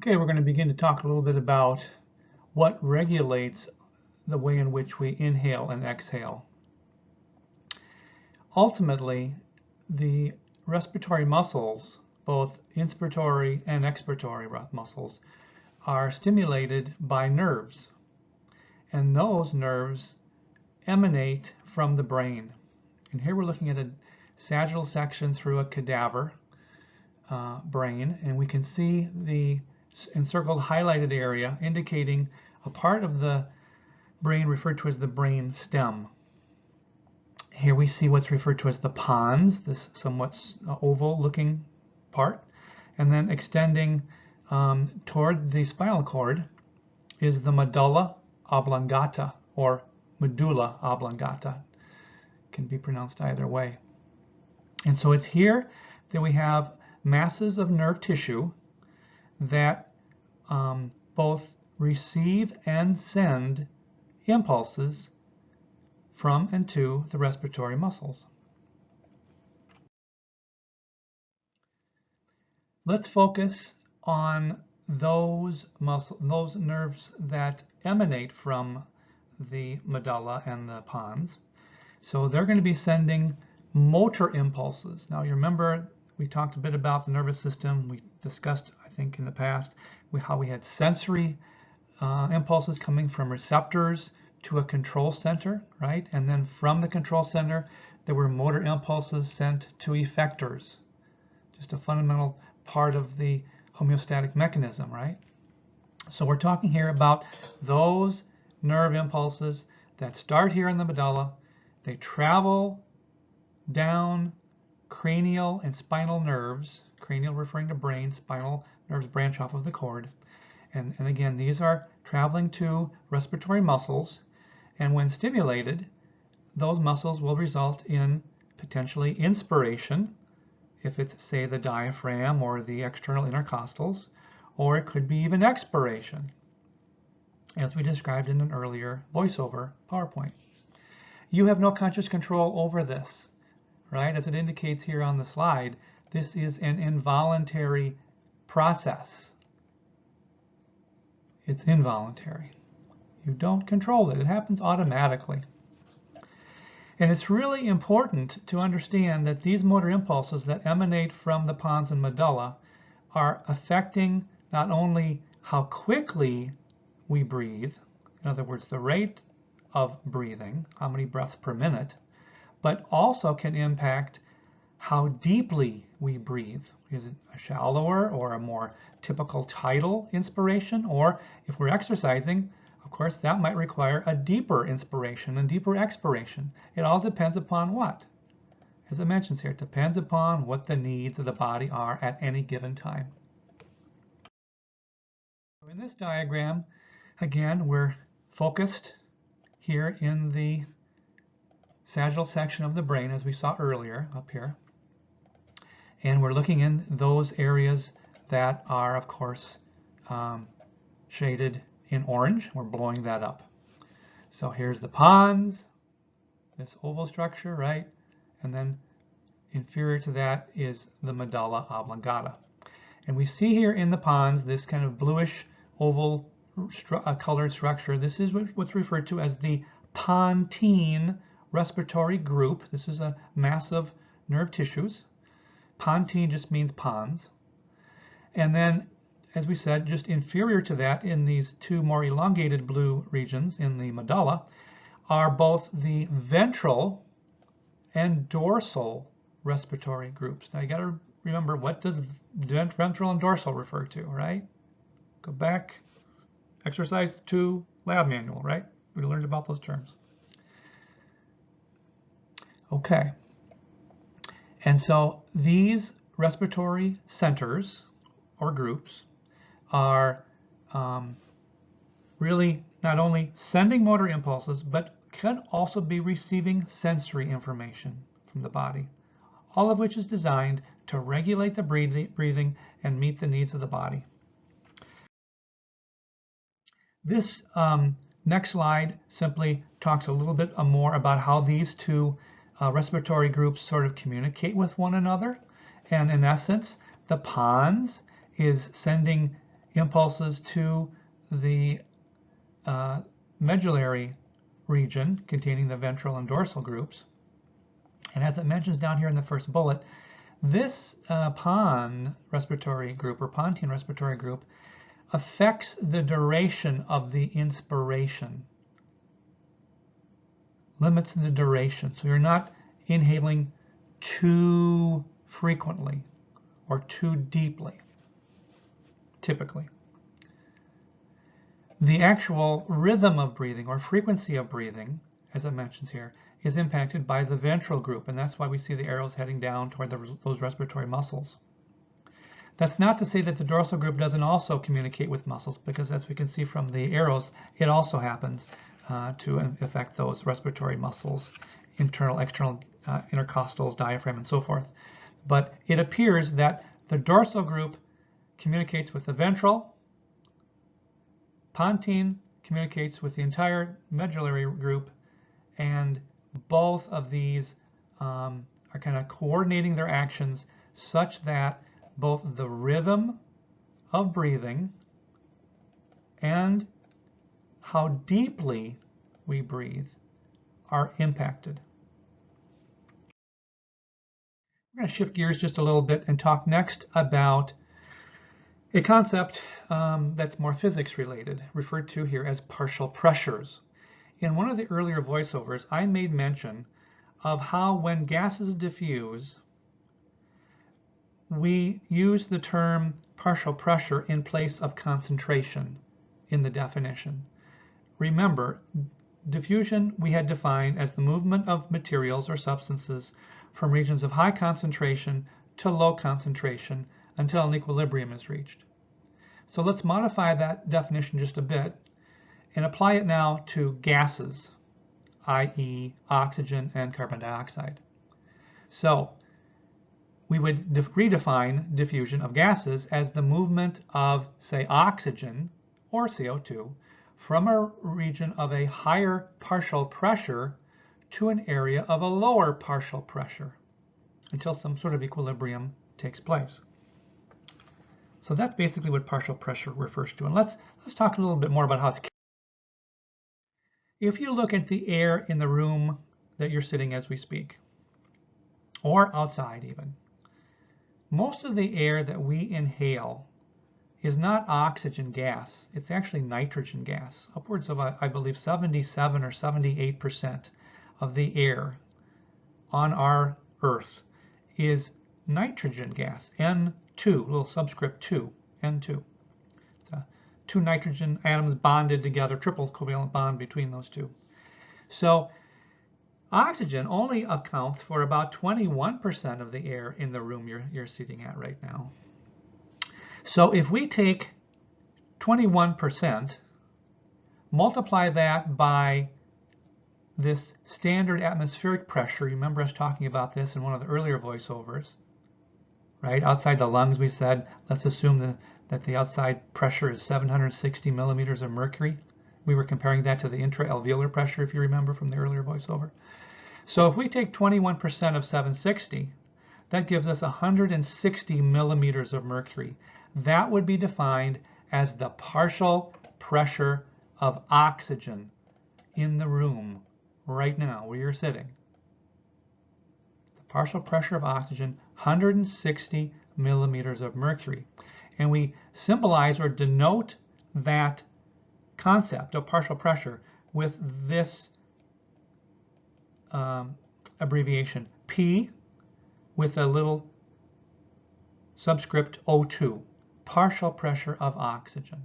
Okay, we're going to begin to talk a little bit about what regulates the way in which we inhale and exhale. Ultimately, the respiratory muscles, both inspiratory and expiratory muscles, are stimulated by nerves, and those nerves emanate from the brain. And here we're looking at a sagittal section through a cadaver brain, and we can see the encircled highlighted area indicating a part of the brain referred to as the brain stem. Here we see what's referred to as the pons, this somewhat oval looking part, and then extending toward the spinal cord is the medulla oblongata, or medulla oblongata. It can be pronounced either way. And so it's here that we have masses of nerve tissue that both receive and send impulses from and to the respiratory muscles. Let's focus on those nerves that emanate from the medulla and the pons. So they're going to be sending motor impulses. Now you remember we talked a bit about the nervous system. We discussed, I think, in the past how we had sensory impulses coming from receptors to a control center, right? And then from the control center, there were motor impulses sent to effectors. Just a fundamental part of the homeostatic mechanism, right? So we're talking here about those nerve impulses that start here in the medulla. They travel down cranial and spinal nerves, cranial referring to brain, spinal nerves branch off of the cord. And again, these are traveling to respiratory muscles, and when stimulated, those muscles will result in potentially inspiration, if it's, say, the diaphragm or the external intercostals, or it could be even expiration, as we described in an earlier voiceover PowerPoint. You have no conscious control over this, right? As it indicates here on the slide, this is an involuntary process. It's involuntary. You don't control it. It happens automatically. And it's really important to understand that these motor impulses that emanate from the pons and medulla are affecting not only how quickly we breathe, in other words, the rate of breathing, how many breaths per minute, but also can impact how deeply we breathe. Is it a shallower or a more typical tidal inspiration? Or if we're exercising, of course, that might require a deeper inspiration and deeper expiration. It all depends upon what? As it mentions here, it depends upon what the needs of the body are at any given time. In this diagram, again, we're focused here in the sagittal section of the brain, as we saw earlier up here. And we're looking in those areas that are, of course, shaded in orange. We're blowing that up. So here's the pons, this oval structure, right? And then inferior to that is the medulla oblongata. And we see here in the pons this kind of bluish oval colored structure. This is what's referred to as the pontine respiratory group. This is a mass of nerve tissues. Pontine just means pons. And then, as we said, just inferior to that in these two more elongated blue regions in the medulla are both the ventral and dorsal respiratory groups. Now you got to remember, what does ventral and dorsal refer to, right? Go back, exercise 2 lab manual, right? We learned about those terms. Okay. And so these respiratory centers or groups are really not only sending motor impulses, but can also be receiving sensory information from the body, all of which is designed to regulate the breathing and meet the needs of the body. This next slide simply talks a little bit more about how these two respiratory groups sort of communicate with one another. And in essence, the pons is sending impulses to the medullary region containing the ventral and dorsal groups. And as it mentions down here in the first bullet, this PON respiratory group or pontine respiratory group affects the duration of the inspiration, limits the duration. So you're not inhaling too frequently or too deeply, typically. The actual rhythm of breathing or frequency of breathing, as it mentions here, is impacted by the ventral group, and that's why we see the arrows heading down toward those respiratory muscles. That's not to say that the dorsal group doesn't also communicate with muscles, because as we can see from the arrows, it also happens to affect those respiratory muscles, internal, external, intercostals, diaphragm, and so forth. But it appears that the dorsal group communicates with the ventral, pontine communicates with the entire medullary group, and both of these are kind of coordinating their actions such that both the rhythm of breathing and how deeply we breathe are impacted. We're going to shift gears just a little bit and talk next about a concept that's more physics related, referred to here as partial pressures. In one of the earlier voiceovers, I made mention of how when gases diffuse, we use the term partial pressure in place of concentration in the definition. Remember, diffusion we had defined as the movement of materials or substances from regions of high concentration to low concentration until an equilibrium is reached. So let's modify that definition just a bit and apply it now to gases, i.e. oxygen and carbon dioxide. So we would redefine diffusion of gases as the movement of, say, oxygen or CO2 from a region of a higher partial pressure to an area of a lower partial pressure until some sort of equilibrium takes place. So that's basically what partial pressure refers to. And let's talk a little bit more about how it's. If you look at the air in the room that you're sitting as we speak, or outside even, most of the air that we inhale is not oxygen gas. It's actually nitrogen gas. Upwards of, I believe, 77 or 78% of the air on our Earth is nitrogen gas, N2, little subscript 2, N2. It's two nitrogen atoms bonded together, triple covalent bond between those two. So oxygen only accounts for about 21% of the air in the room you're sitting at right now. So if we take 21%, multiply that by this standard atmospheric pressure, remember us talking about this in one of the earlier voiceovers, right? Outside the lungs, we said, let's assume that the outside pressure is 760 millimeters of mercury. We were comparing that to the intra-alveolar pressure, if you remember from the earlier voiceover. So if we take 21% of 760, that gives us 160 millimeters of mercury. That would be defined as the partial pressure of oxygen in the room right now where you're sitting. The partial pressure of oxygen, 160 millimeters of mercury. And we symbolize or denote that concept of partial pressure with this abbreviation, P with a little subscript O2, partial pressure of oxygen.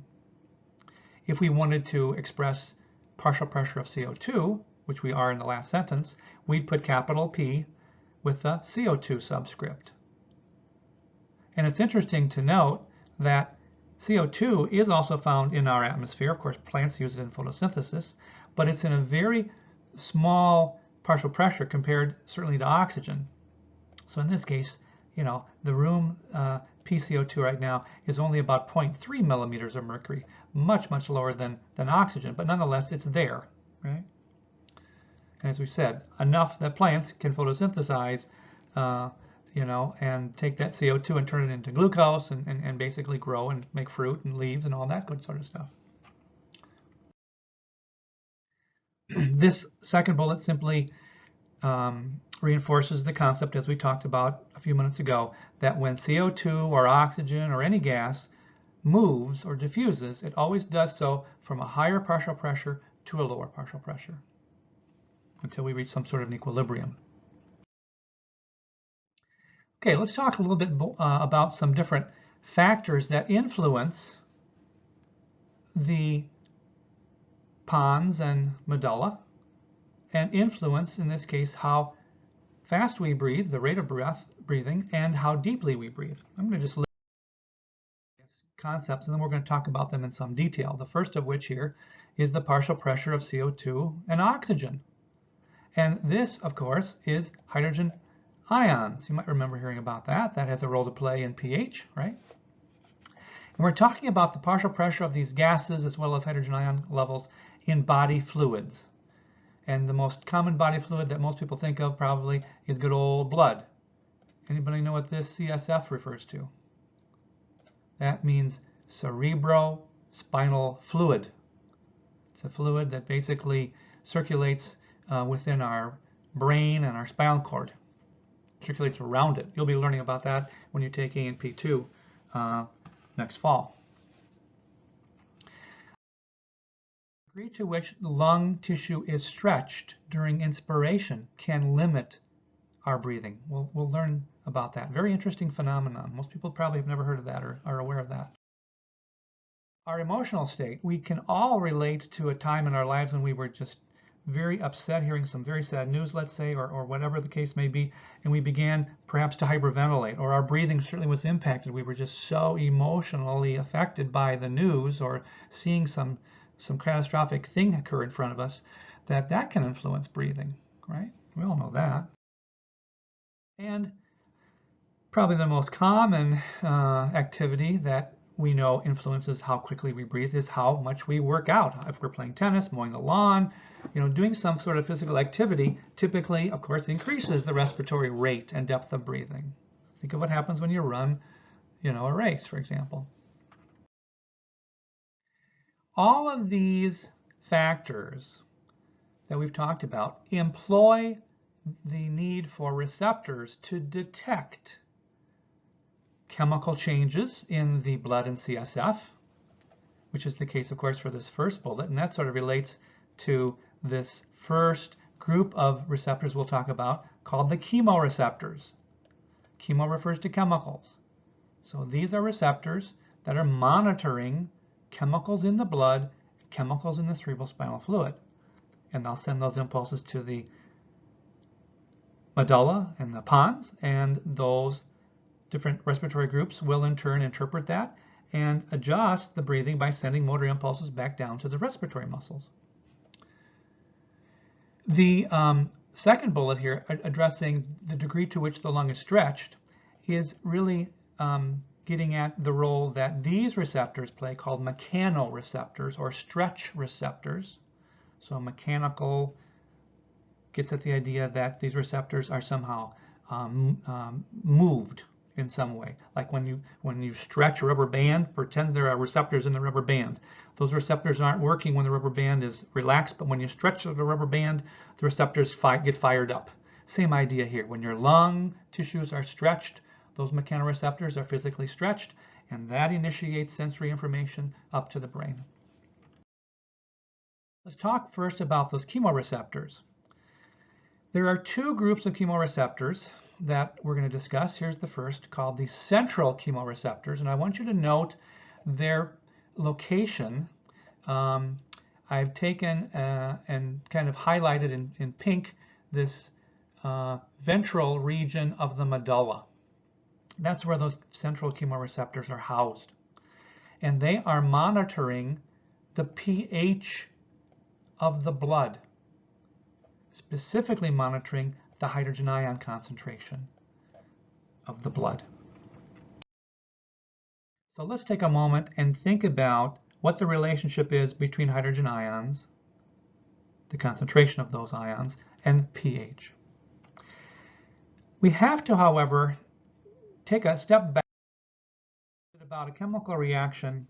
If we wanted to express partial pressure of CO2, which we are in the last sentence, we'd put capital P with the CO2 subscript. And it's interesting to note that CO2 is also found in our atmosphere. Of course, plants use it in photosynthesis, but it's in a very small partial pressure compared certainly to oxygen. So in this case, you know, the room PCO2 right now is only about 0.3 millimeters of mercury, much, much lower than oxygen, but nonetheless it's there, right? And as we said, enough that plants can photosynthesize and take that CO2 and turn it into glucose and basically grow and make fruit and leaves and all that good sort of stuff. This second bullet simply reinforces the concept, as we talked about a few minutes ago, that when CO2 or oxygen or any gas moves or diffuses, it always does so from a higher partial pressure to a lower partial pressure until we reach some sort of an equilibrium. Okay, let's talk a little bit about some different factors that influence the pons and medulla, and influence, in this case, how fast we breathe, the rate of breathing, and how deeply we breathe. I'm going to just list concepts, and then we're going to talk about them in some detail. The first of which here is the partial pressure of CO2 and oxygen. And this, of course, is hydrogen ions. You might remember hearing about that. That has a role to play in pH, right? And we're talking about the partial pressure of these gases as well as hydrogen ion levels in body fluids. And the most common body fluid that most people think of probably is good old blood. Anybody know what this CSF refers to? That means cerebrospinal fluid. It's a fluid that basically circulates within our brain and our spinal cord. Circulates around it. You'll be learning about that when you take A&P 2 next fall. The degree to which the lung tissue is stretched during inspiration can limit our breathing. We'll learn about that. Very interesting phenomenon. Most people probably have never heard of that or are aware of that. Our emotional state, we can all relate to a time in our lives when we were just very upset, hearing some very sad news, let's say, or whatever the case may be, and we began perhaps to hyperventilate, or our breathing certainly was impacted. We were just so emotionally affected by the news or seeing some catastrophic thing occur in front of us that can influence breathing, right? We all know that. And probably the most common activity that we know influences how quickly we breathe is how much we work out. If we're playing tennis, mowing the lawn, doing some sort of physical activity, typically, of course, increases the respiratory rate and depth of breathing. Think of what happens when you run, a race, for example. All of these factors that we've talked about employ the need for receptors to detect chemical changes in the blood and CSF, which is the case, of course, for this first bullet, and that sort of relates to this first group of receptors we'll talk about called the chemoreceptors. Chemo refers to chemicals. So these are receptors that are monitoring chemicals in the blood, chemicals in the cerebrospinal fluid, and they'll send those impulses to the medulla and the pons, and those different respiratory groups will in turn interpret that and adjust the breathing by sending motor impulses back down to the respiratory muscles. The second bullet here, addressing the degree to which the lung is stretched, is really getting at the role that these receptors play, called mechanoreceptors or stretch receptors. So mechanical gets at the idea that these receptors are somehow moved in some way. Like when you stretch a rubber band, pretend there are receptors in the rubber band. Those receptors aren't working when the rubber band is relaxed, but when you stretch the rubber band, the receptors get fired up. Same idea here. When your lung tissues are stretched, those mechanoreceptors are physically stretched, and that initiates sensory information up to the brain. Let's talk first about those chemoreceptors. There are two groups of chemoreceptors that we're going to discuss. Here's the first, called the central chemoreceptors, and I want you to note their location. I've taken and kind of highlighted in pink this ventral region of the medulla. That's where those central chemoreceptors are housed, and they are monitoring the pH of the blood, specifically monitoring the hydrogen ion concentration of the blood. So let's take a moment and think about what the relationship is between hydrogen ions, the concentration of those ions, and pH. We have to, however, take a step back about a chemical reaction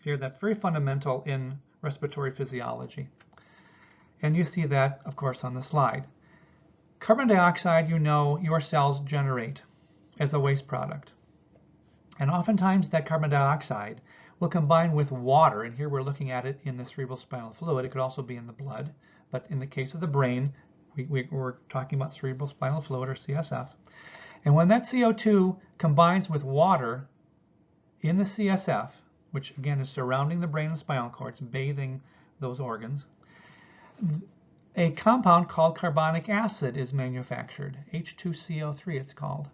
here that's very fundamental in respiratory physiology. And you see that, of course, on the slide. Carbon dioxide, you know, your cells generate as a waste product. And oftentimes that carbon dioxide will combine with water, and here we're looking at it in the cerebrospinal fluid. It could also be in the blood, but in the case of the brain, we're talking about cerebrospinal fluid, or CSF. And when that CO2 combines with water in the CSF, which again is surrounding the brain and spinal cord, it's bathing those organs, a compound called carbonic acid is manufactured, H2CO3 it's called.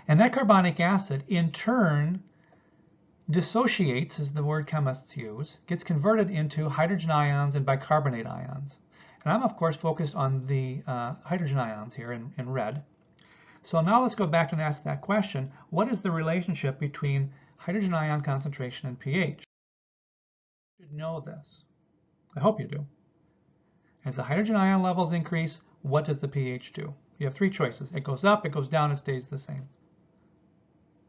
And that carbonic acid in turn dissociates, is the word chemists use, gets converted into hydrogen ions and bicarbonate ions. And I'm of course focused on the hydrogen ions here in red. So now let's go back and ask that question, what is the relationship between hydrogen ion concentration and pH? You should know this. I hope you do. As the hydrogen ion levels increase, what does the pH do? You have three choices. It goes up, it goes down, it stays the same.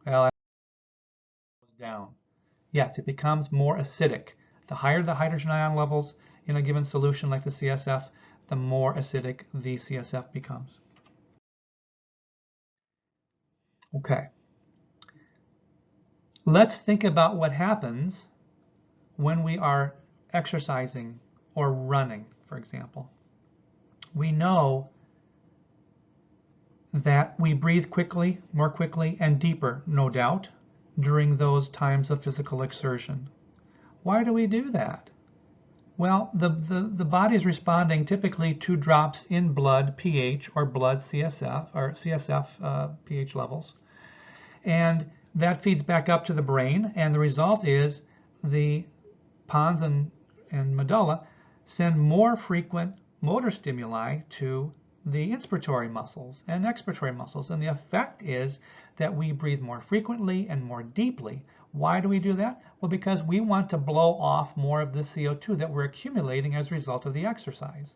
Well, it goes down. Yes, it becomes more acidic. The higher the hydrogen ion levels in a given solution like the CSF, the more acidic the CSF becomes. Okay. Let's think about what happens when we are exercising or running, for example. We know that we breathe quickly, more quickly, and deeper, no doubt, during those times of physical exertion. Why do we do that? Well, the body is responding typically to drops in blood pH or blood CSF or CSF pH levels. And that feeds back up to the brain, and the result is the pons and medulla send more frequent motor stimuli to the inspiratory muscles and expiratory muscles. And the effect is that we breathe more frequently and more deeply. Why do we do that? Well, because we want to blow off more of the CO2 that we're accumulating as a result of the exercise.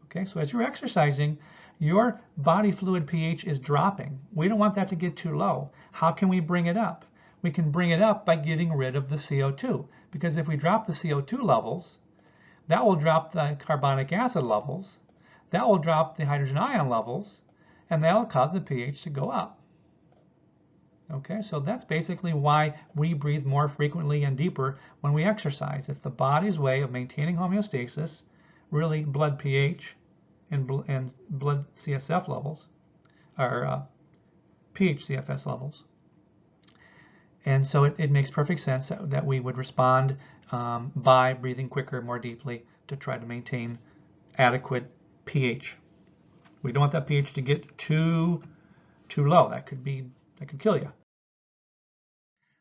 Okay, so as you're exercising, your body fluid pH is dropping. We don't want that to get too low. How can we bring it up? We can bring it up by getting rid of the CO2, because if we drop the CO2 levels, that will drop the carbonic acid levels, that will drop the hydrogen ion levels, and that will cause the pH to go up. Okay, so that's basically why we breathe more frequently and deeper when we exercise. It's the body's way of maintaining homeostasis, really blood pH and blood CSF levels, or pH CFS levels. And so it makes perfect sense that we would respond by breathing quicker, more deeply, to try to maintain adequate pH. We don't want that pH to get too low. That could kill you.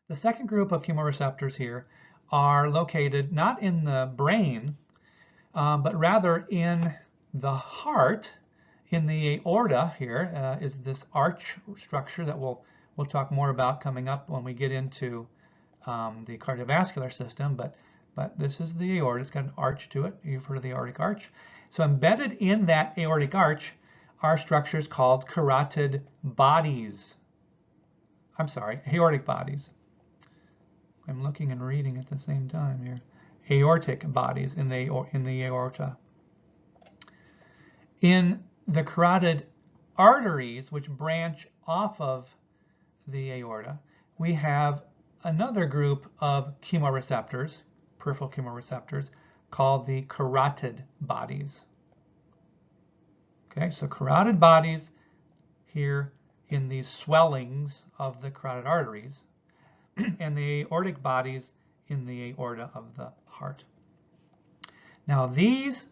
The second group of chemoreceptors here are located not in the brain, but rather in the heart. In the aorta here is this arch structure that we'll talk more about coming up when we get into the cardiovascular system, but this is the aorta. It's got an arch to it. You've heard of the aortic arch. So embedded in that aortic arch are structures called carotid bodies. I'm sorry, aortic bodies. I'm looking and reading at the same time here. Aortic bodies in the aorta. In the carotid arteries, which branch off of the aorta, we have another group of chemoreceptors, peripheral chemoreceptors, called the carotid bodies. Okay, so carotid bodies here in these swellings of the carotid arteries, and the aortic bodies in the aorta of the heart. Now these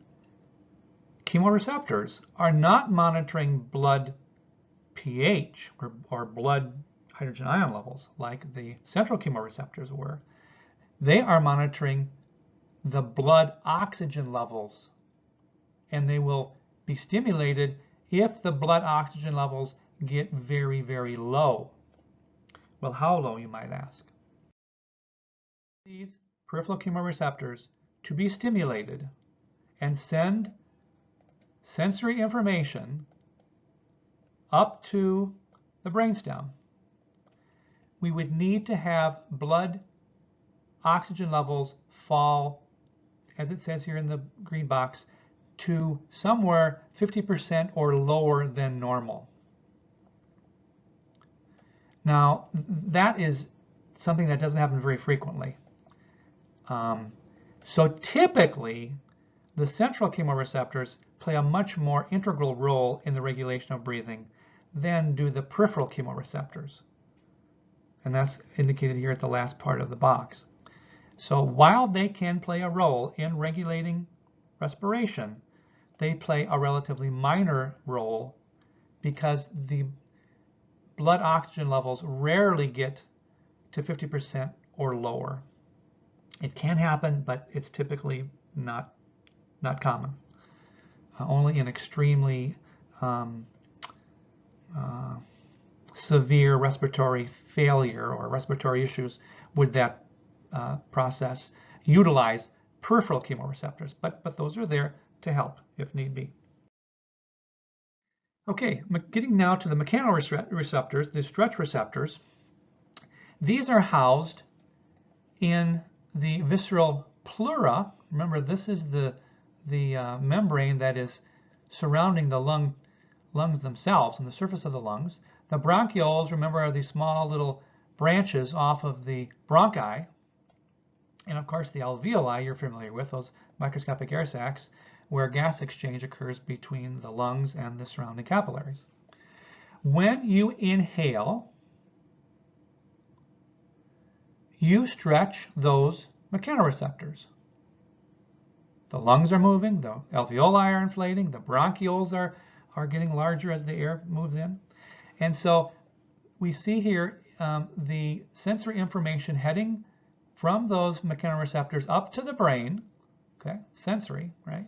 chemoreceptors are not monitoring blood pH or blood hydrogen ion levels like the central chemoreceptors were. They are monitoring the blood oxygen levels, and they will be stimulated if the blood oxygen levels get very, very low. Well, how low, you might ask? These peripheral chemoreceptors to be stimulated and send sensory information up to the brainstem, we would need to have blood oxygen levels fall, as it says here in the green box, to somewhere 50% or lower than normal. Now, that is something that doesn't happen very frequently. So typically, the central chemoreceptors play a much more integral role in the regulation of breathing than do the peripheral chemoreceptors. And that's indicated here at the last part of the box. So while they can play a role in regulating respiration, they play a relatively minor role because the blood oxygen levels rarely get to 50% or lower. It can happen, but it's typically not common. Only in extremely severe respiratory failure or respiratory issues would that process utilize peripheral chemoreceptors, but those are there to help if need be. Okay, getting now to the mechanoreceptors, the stretch receptors. These are housed in the visceral pleura. Remember, this is the membrane that is surrounding the lungs themselves on the surface of the lungs. The bronchioles, remember, are these small little branches off of the bronchi. And of course, the alveoli you're familiar with, those microscopic air sacs, where gas exchange occurs between the lungs and the surrounding capillaries. When you inhale, you stretch those mechanoreceptors. The lungs are moving, the alveoli are inflating, the bronchioles are getting larger as the air moves in. And so we see here the sensory information heading from those mechanoreceptors up to the brain, okay, sensory, right?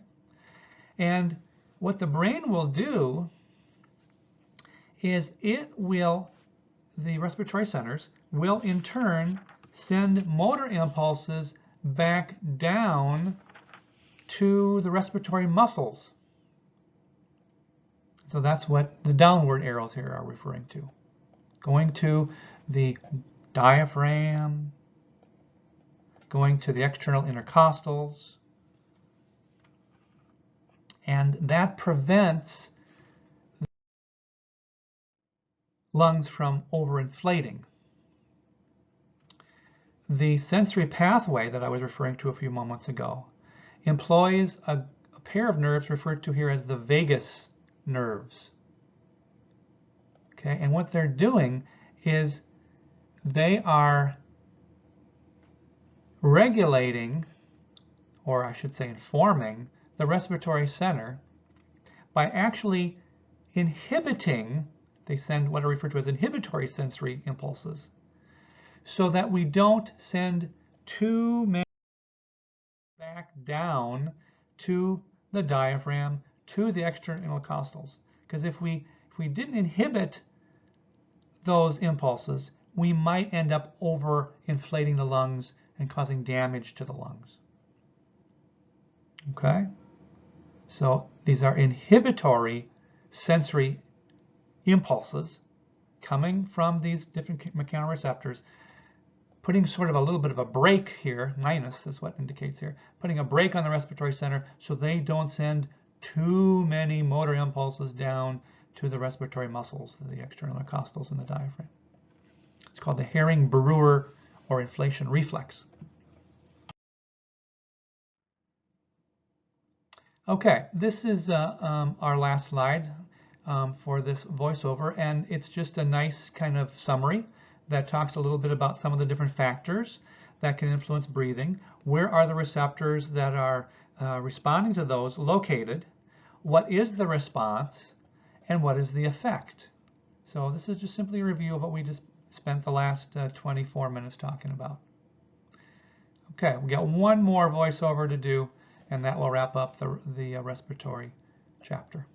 And what the brain will do is the respiratory centers will in turn send motor impulses back down to the respiratory muscles. So that's what the downward arrows here are referring to. Going to the diaphragm, going to the external intercostals, and that prevents lungs from overinflating. The sensory pathway that I was referring to a few moments ago employs a pair of nerves referred to here as the vagus nerves. Okay, and what they're doing is they are regulating, or I should say informing, the respiratory center by actually inhibiting, they send what are referred to as inhibitory sensory impulses, so that we don't send too many back down to the diaphragm, to the external intercostals. Because if we didn't inhibit those impulses, we might end up over-inflating the lungs and causing damage to the lungs. Okay? So these are inhibitory sensory impulses coming from these different mechanoreceptors, putting sort of a little bit of a brake here, minus is what indicates here, putting a brake on the respiratory center so they don't send too many motor impulses down to the respiratory muscles, the external intercostals and the diaphragm. It's called the Herring-Brewer or inflation reflex. Okay, this is our last slide for this voiceover, and it's just a nice kind of summary that talks a little bit about some of the different factors that can influence breathing. Where are the receptors that are responding to those located? What is the response? And what is the effect? So this is just simply a review of what we just spent the last 24 minutes talking about. Okay, we got one more voiceover to do, and that will wrap up the respiratory chapter.